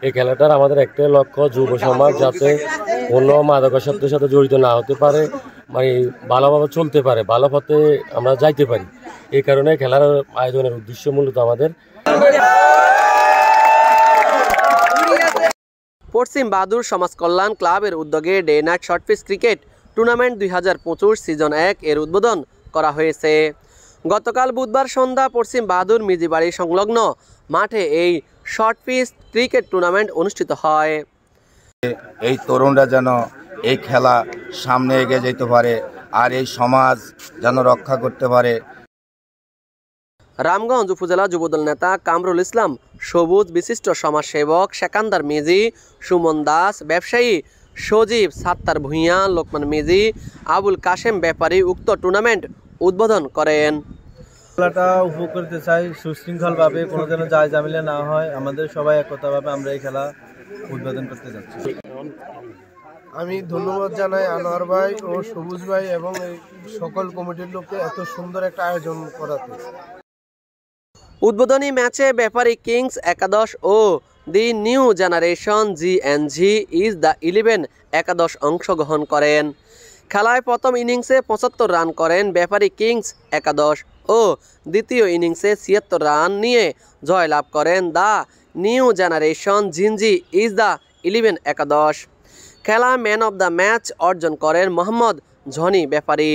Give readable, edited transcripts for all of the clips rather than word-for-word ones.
এই খেলাটার আমাদের একটাই লক্ষ্য, যুব সমাজ যাতে কোনো মাদকাসক্তের সাথে জড়িত না হতে পারে, মানে ভালোভাবে চলতে পারে, ভালো পথে আমরা যাইতে পারি। এই কারণে খেলার আয়োজনের উদ্দেশ্য মূলত আমাদের। পশ্চিম বাহাদুর সমাজ কল্যাণ ক্লাবের উদ্যোগে day night short pitch cricket tournament 2025 season 1 এর উদ্বোধন করা হয়েছে। গতকাল বুধবার সন্ধ্যা পশ্চিম বাহাদুর মিজিবাড়ি সংলগ্ন মাঠে এই শর্টপিচ ক্রিকেট টুর্নামেন্ট অনুষ্ঠিত হয়। এই তরুণরা যেন এই খেলা সামনে এগিয়ে যেতে পারে আর এই সমাজ যেন রক্ষা করতে পারে। রামগঞ্জ উপজেলা যুবদল নেতা কামরুল ইসলাম সবুজ, বিশিষ্ট সমাজসেবক সেকান্দার মেজি, সুমন দাস, ব্যবসায়ী সজীব সাত্তার ভূঁইয়া, লোকমান মেজি, আবুল কাশেম ব্যাপারী উক্ত টুর্নামেন্ট উদ্বোধন করেন। খেলাটা উপভোগ করতে চাই সুশৃঙ্খলভাবে, কোনো যেন যায় ঝামেলা না হয়, আমাদের সবাই একতাভাবে আমরা এই খেলা উদ্বোধন করতে যাচ্ছি। আমি ধন্যবাদ জানাই আনোয়ার ভাই ও সবুজ ভাই এবং এই সকল কমিটির লোককে এত সুন্দর একটা আয়োজন করাতে। উদ্বোধনী ম্যাচে ব্যাপারী কিংস একাদশ ও the new generation GNG is the 11 একাদশ অংশগ্রহণ করেন। খেলায় প্রথম ইনিংসে 75 রান করেন ব্যাপারী কিংস একাদশ ও দ্বিতীয় ইনিংসে 76 রান নিয়ে জয়লাভ করেন the new generation GNG is the 11 একাদশ। খেলা ম্যান অব দ্য ম্যাচ অর্জন করেন মোহাম্মদ জনি ব্যাপারী।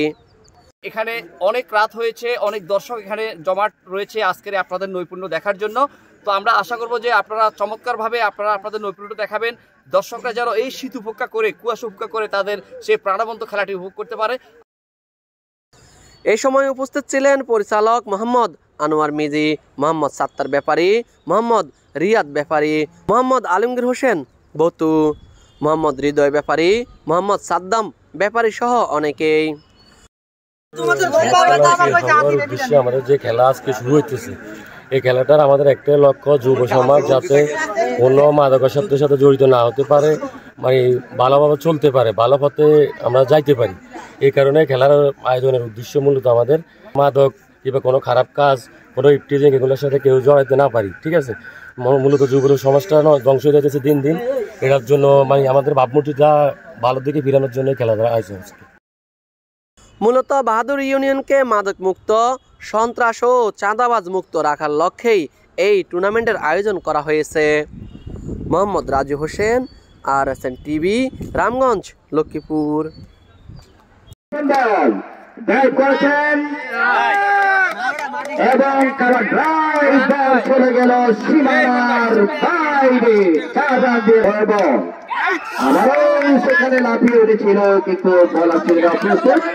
এখানে অনেক রাত হয়েছে, অনেক দর্শক এখানে জমাট রয়েছে আজকের আপনাদের নৈপুণ্য দেখার জন্য। তো আমরা আশা করব যে আপনারা চমৎকারভাবে আপনাদের নৈপুণ্য দেখাবেন, দর্শকরা যেন এই শীত উপেক্ষা করে, কুয়াশা উপেক্ষা করে তাদের সেই প্রাণবন্ত খেলাটি উপভোগ করতে পারে। এই সময় উপস্থিত ছিলেন পরিচালক মোহাম্মদ আনোয়ার মিজি, মোহাম্মদ সাত্তার ব্যাপারী, মোহাম্মদ রিয়াদ ব্যাপারী, মোহাম্মদ আলমগীর হোসেন বতু, মোহাম্মদ হৃদয় ব্যাপারী, মোহাম্মদ সাদ্দাম ব্যাপারী সহ অনেকেই। আমাদের যে খেলা আজকে শুরু হইতেছে, এই খেলাটার আমাদের একটাই লক্ষ্য, যুব সমাজ যাতে কোনো মাদকাসক্তের সাথে জড়িত না হতে পারে, মানে ভালোভাবে চলতে পারে, ভালো পথে আমরা যাইতে পারি। এই কারণে খেলার আয়োজনের উদ্দেশ্য মূলত আমাদের মাদক কিংবা কোনো খারাপ কাজ, কোনো ইফটিজিং এগুলোর সাথে কেউ জড়াইতে না পারি। ঠিক আছে, মূলত যুব সমাজটা ধ্বংস হয়ে যাচ্ছে দিন দিন। এটার জন্য মানে আমাদের ভাবমূর্তিটা ভালোর দিকে ফিরানোর জন্য খেলাধুলা আয়োজন। মূলত বাহাদুর ইউনিয়নকে মাদক মুক্ত, সন্ত্রাস ও চাঁদাবাজ মুক্ত রাখার লক্ষ্যেই এই টুর্নামেন্টের আয়োজন করা হয়েছে। Mohammad Raju Hossain, RSN TV, Ramganj, Lakshmipur. এবং চলে গেল সীমানার বাইরে, আমারও সেখানে লাফিয়ে উঠেছিল কিন্তু বলা ছিল চলে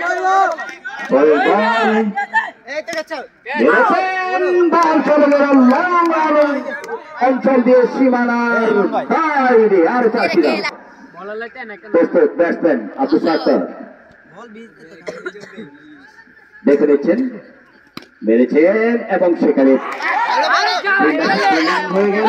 গেল অঞ্চল দিয়ে সীমানার বাইরে। আর চাচ্ছিলাম ব্যাটসম্যান আব্দুল সাত্তার দেখে নিচ্ছেন, মেরেছেন এবং সেখানে হয়ে গেল।